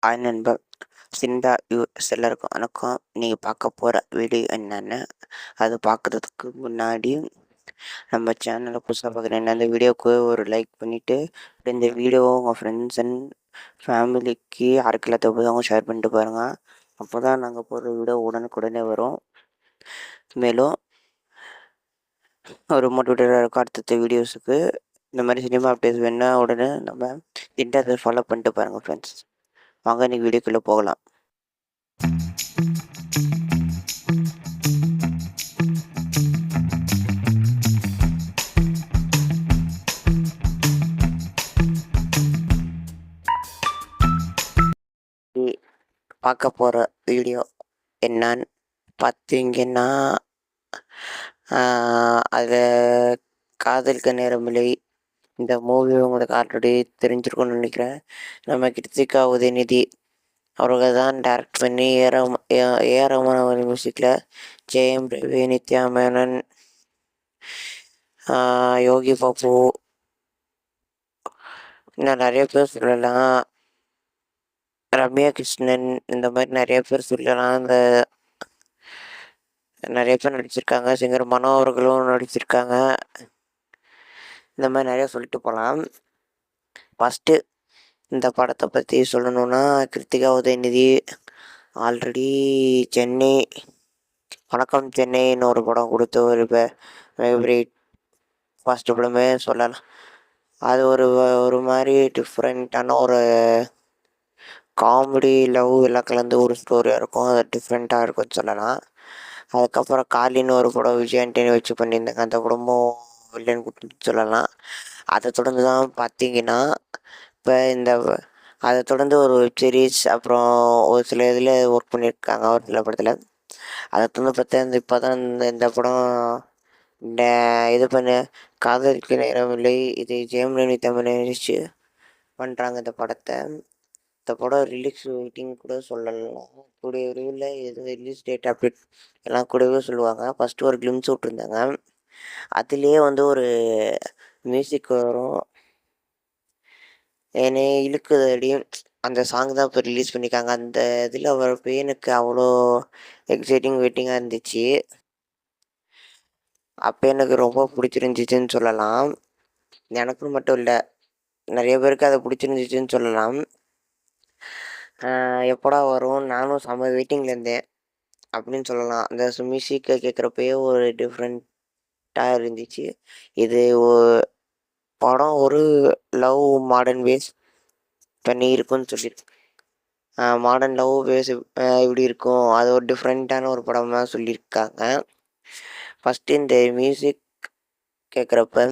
Hi நண்பர். சிந்தா எல்லாருக்கும் வணக்கம். நீங்கள் பார்க்க போகிற வீடியோ என்னென்னு அது பார்க்குறதுக்கு முன்னாடி நம்ம சேனலை புதுசாக பார்க்குறேன். அந்த வீடியோவுக்கு ஒரு லைக் பண்ணிவிட்டு இந்த வீடியோவை உங்கள் ஃப்ரெண்ட்ஸ் அண்ட் ஃபேமிலிக்கு யாருக்கு இல்லாத போது அவங்க ஷேர் பண்ணிட்டு பாருங்கள். அப்போ தான் நாங்கள் போடுற வீடியோ உடனுக்குடனே வரும். மேலும் ஒரு மோட்டிவேட்டடாக இருக்கும் அடுத்தடுத்த வீடியோஸுக்கு. இந்த மாதிரி சினிமா அப்டேட்ஸ் வேணுன்னா உடனே நம்ம இன்டர்நெட் ஃபாலோ பண்ணிட்டு பாருங்கள் ஃப்ரெண்ட்ஸ். வாங்க இன்றைக்கி வீடியோக்குள்ளே போகலாம். பார்க்க போகிற வீடியோ என்னன்னு பார்த்தீங்கன்னா, அது காதலுக்கு நேரமில்லை. இந்த மூவி உங்களுக்கு ஆல்ரெடி தெரிஞ்சிருக்கும்னு நினைக்கிறேன். நம்ம கிருத்திகா உதயநிதி அவர்கள் தான் டைரக்ட் பண்ணி ஏஆர் ரஹ்மான் அவர் மியூசிக்கில் ஜெயம் ரவி, நித்யா மேனன், யோகி பாபு, இன்னும் நிறைய பேர் சொல்லலாம், ரம்யா கிருஷ்ணன், இந்த மாதிரி நிறைய பேர் சொல்லலாம். நிறைய பேர் நடிச்சிருக்காங்க. சிங்கர் மனோ அவர்களும் நடிச்சிருக்காங்க. இந்த மாதிரி நிறையா சொல்லிட்டு போகலாம். ஃபஸ்ட்டு இந்த படத்தை பற்றி சொல்லணுன்னா, கிருத்திகா உதயநிதி ஆல்ரெடி சென்னை வணக்கம் சென்னைன்னு ஒரு படம் கொடுத்து ஒரு ஃபேவரேட் ஃபஸ்ட்டு படமே சொல்லலாம். அது ஒரு மாதிரி டிஃப்ரெண்ட்டான ஒரு காமெடி லவ் எல்லாம் கலந்து ஒரு ஸ்டோரியாக இருக்கும். அது டிஃப்ரெண்ட்டாக இருக்கும்னு சொல்லலாம். அதுக்கப்புறம் காலின்னு ஒரு படம் விஜய் ஆண்டனி வச்சு பண்ணியிருந்தாங்க. அந்த படமும் வில்லன் கொடுத்துன்னு சொல்லலாம். அதை தொடர்ந்து தான் பார்த்தீங்கன்னா இப்போ அதை தொடர்ந்து ஒரு வெப் சீரிஸ், அப்புறம் ஒரு சில இதில் ஒர்க் பண்ணியிருக்காங்க ஒரு சில படத்தில். அதை தொடர்ந்து பார்த்தா இப்போ தான் இந்த படம் இது பண்ண காதலுக்கு நேரமில்லை, இது ஜெயம் ரவி தமிழ் நினைச்சு பண்ணுறாங்க இந்த படத்தை. இந்த படம் ரிலீஸ் வெயிட்டிங் கூட சொல்லலாம். கூடிய விரைவில் எது ரிலீஸ் டேட் அப்டேட் எல்லாம் கூடவே சொல்லுவாங்க. ஃபஸ்ட்டு ஒரு கிளிம்ஸ் விட்ருந்தாங்க. அதுலேயே ஒரு மியூசிக் வரும், என்னை இழுக்குதடி, அந்த சாங் தான் இப்போ ரிலீஸ் பண்ணியிருக்காங்க. அந்த இதில் வரப்போ எனக்கு அவ்வளோ எக்ஸைட்டிங் வெயிட்டிங்காக இருந்துச்சு. அப்போ எனக்கு ரொம்ப பிடிச்சிருந்துச்சின்னு சொல்லலாம். எனக்கும் மட்டும் இல்லை, நிறைய பேருக்கு அதை பிடிச்சிருந்துச்சின்னு சொல்லலாம். எப்படா வரும், நானும் செம்ம வெயிட்டிங்கில் இருந்தேன் அப்படின்னு சொல்லலாம். அந்த மியூசிக்கை கேட்குறப்பயே ஒரு டிஃப்ரெண்ட்டாக இருந்துச்சு. இது படம் ஒரு லவ் மாடர்ன் பேஸ் பண்ணி இருக்குன்னு சொல்லியிருக்கு. மாடர்ன் லவ் பேஸ் இப்படி இருக்கும், அது ஒரு டிஃப்ரெண்ட்டான ஒரு படமாக சொல்லியிருக்காங்க. ஃபஸ்ட்டு இந்த மியூசிக் கேட்குறப்ப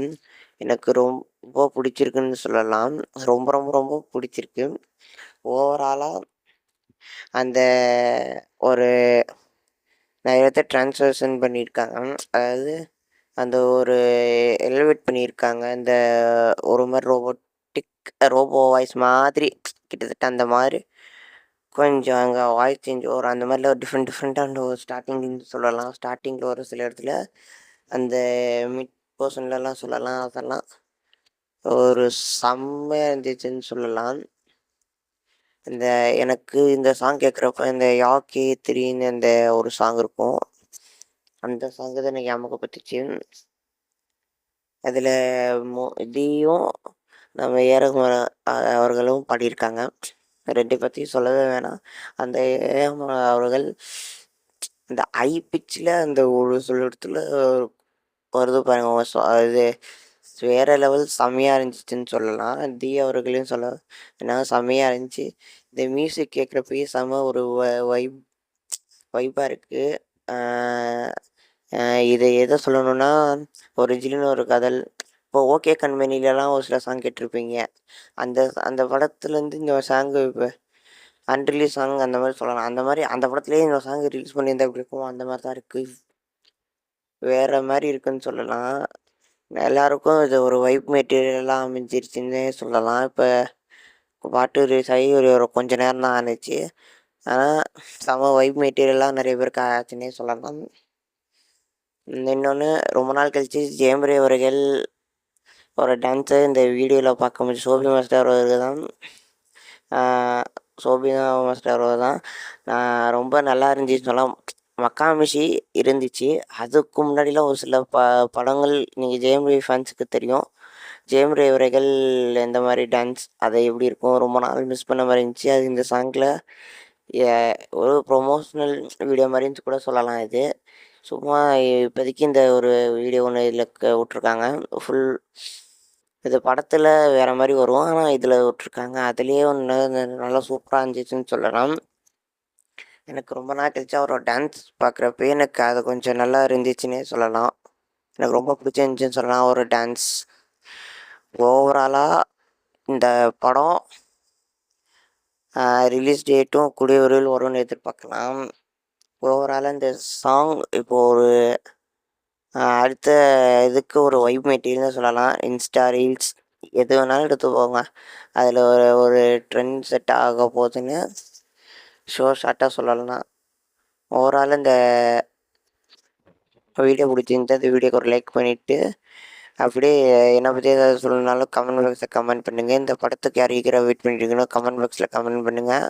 எனக்கு ரொம்ப பிடிச்சிருக்குன்னு சொல்லலாம். ரொம்ப ரொம்ப ரொம்ப பிடிச்சிருக்கு. ஓவராலாக அந்த ஒரு நிறைய ட்ரான்ஸ்லேஷன் பண்ணியிருக்காங்க. அதாவது அந்த ஒரு எலிவேட் பண்ணியிருக்காங்க. இந்த ஒரு மாதிரி ரோபோ வாய்ஸ் மாதிரி கிட்டத்தட்ட அந்த மாதிரி கொஞ்சம் அங்கே வாய்ஸ் சேஞ்ச் வரும். அந்த மாதிரிலாம் ஒரு டிஃப்ரெண்ட்டான ஒரு ஸ்டார்டிங்னு சொல்லலாம். ஸ்டார்டிங்கில் ஒரு சில இடத்துல அந்த மிட் போர்ஷன்லலாம் சொல்லலாம். அதெல்லாம் ஒரு செம்மையாக இருந்துச்சுன்னு சொல்லலாம். எனக்கு இந்த சாங் கேட்குறப்ப இந்த யாக்கே திரின்னு அந்த ஒரு சாங் இருக்கும், அந்த சாங்கு தான் எனக்கு ஞாபகப்பட்டுச்சு. அதில் இதையும் நம்ம ஏஆர் ரஹ்மான் அவர்களும் பாடியிருக்காங்க. ரெண்டு பற்றியும் சொல்லவே வேணாம். அந்த ஏஆர் ரஹ்மான் அவர்கள் இந்த ஹை பிச்சில் அந்த ஒரு சில இடத்துல வருது பாருங்க, அது வேறு லெவல் செம்மையாக இருந்துச்சுன்னு சொல்லலாம். அவர்களையும் சொல்ல ஏன்னா செம்மையாக இருந்துச்சு. இந்த மியூசிக் கேட்குறப்பயே செம்ம ஒரு வைப்பாக இருக்குது. இதை எதை சொல்லணுன்னா, ஒரு ஜில்லுன்னு ஒரு காதல், இப்போ ஓகே கண்மணிலலாம் ஒரு சில சாங் கேட்டிருப்பீங்க. அந்த அந்த படத்துலேருந்து இந்த சாங்கு இப்போ அன்ரிலீஸ் சாங் அந்த மாதிரி சொல்லலாம். அந்த மாதிரி அந்த படத்துலேயே இந்த சாங் ரிலீஸ் பண்ணியிருந்தா எப்படி இருக்கும், அந்த மாதிரி தான் இருக்குது. வேறு மாதிரி இருக்குதுன்னு சொல்லலாம். எல்லாருக்கும் இது ஒரு வைப் மெட்டீரியலாக அமைஞ்சிருச்சுன்னே சொல்லலாம். இப்போ பாட்டு ரிலீஸ் ஆகி ஒரு கொஞ்ச நேரம் தான் ஆணுச்சு, ஆனால் செம வைப் மெட்டீரியலாக நிறைய பேருக்கு ஆச்சுன்னே சொல்லலாம். இன்னொன்று, ரொம்ப நாள் கழித்து ஜெயம் ரவி அவர்கள் ஒரு டான்ஸை இந்த வீடியோவில் பார்க்க முடியும். சோபி மாஸ்டர் அவர்கள் தான் சோபினா மாஸ்டர் தான். நான் ரொம்ப நல்லா இருந்துச்சுன்னு சொல்லலாம். மக்காமிஷி இருந்துச்சு. அதுக்கு முன்னாடிலாம் ஒரு சில படங்கள் நீங்கள் ஜெயம் ரவி ஃபேன்ஸுக்கு தெரியும். ஜெயம் ரவி அவர்கள் எந்த மாதிரி டான்ஸ் அது எப்படி இருக்கும், ரொம்ப நாள் மிஸ் பண்ண மாதிரி இருந்துச்சு. அது இந்த சாங்கில் ஒரு ப்ரொமோஷ்னல் வீடியோ மாதிரி கூட சொல்லலாம். இது சும்மா இப்போதைக்கு இந்த ஒரு வீடியோ ஒன்று இதில் விட்ருக்காங்க. ஃபுல் இது படத்தில் வேறு மாதிரி வரும், ஆனால் இதில் விட்ருக்காங்க. அதுலேயே ஒன்று நல்லா சூப்பராக இருந்துச்சுன்னு சொல்லலாம். எனக்கு ரொம்ப நாள் கழிச்சு அவரோட டான்ஸ் பார்க்குறப்ப எனக்கு அது கொஞ்சம் நல்லா இருந்துச்சுன்னே சொல்லலாம். எனக்கு ரொம்ப பிடிச்சிருந்துச்சின்னு சொல்லலாம் ஒரு டான்ஸ். ஓவராலாக இந்த படம் ரிலீஸ் டேட்டும் கூடிய விரைவில் வரும்னு எதிர்பார்க்கலாம். ஓவராலாக இந்த சாங் இப்போது ஒரு அடுத்த இதுக்கு ஒரு வைப் மெட்டீரியல்னு சொல்லலாம். இன்ஸ்டா ரீல்ஸ் எது வேணாலும் எடுத்து போங்க, அதில் ஒரு ட்ரெண்ட் செட் ஆக போகுதுன்னு ஷார்ட்டாக சொல்லலாம். ஓவரால் இந்த வீடியோ பிடிச்சிருந்துச்சு, அந்த வீடியோக்கு ஒரு லைக் பண்ணிவிட்டு அப்படியே என்னை பற்றி ஏதாவது சொல்லணுனாலும் கமெண்ட் பாக்ஸில் கமெண்ட் பண்ணுங்கள். இந்த படத்துக்கு யார் வெயிட் பண்ணிட்டுருக்கணும் கமெண்ட் பாக்ஸில் கமெண்ட் பண்ணுங்கள்.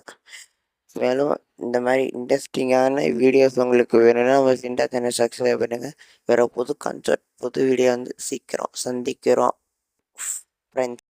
மேலும் இந்த மாதிரி இன்ட்ரெஸ்டிங்கான வீடியோஸ் உங்களுக்கு வேணும்னா நம்ம சிண்டா சேனல் சப்ஸ்கிரைப் பண்ணுங்கள். வேறு புது கான்செப்ட் புது வீடியோ வந்து சீக்கிரம் சந்திக்கிறோம் ஃப்ரெண்ட்ஸ்.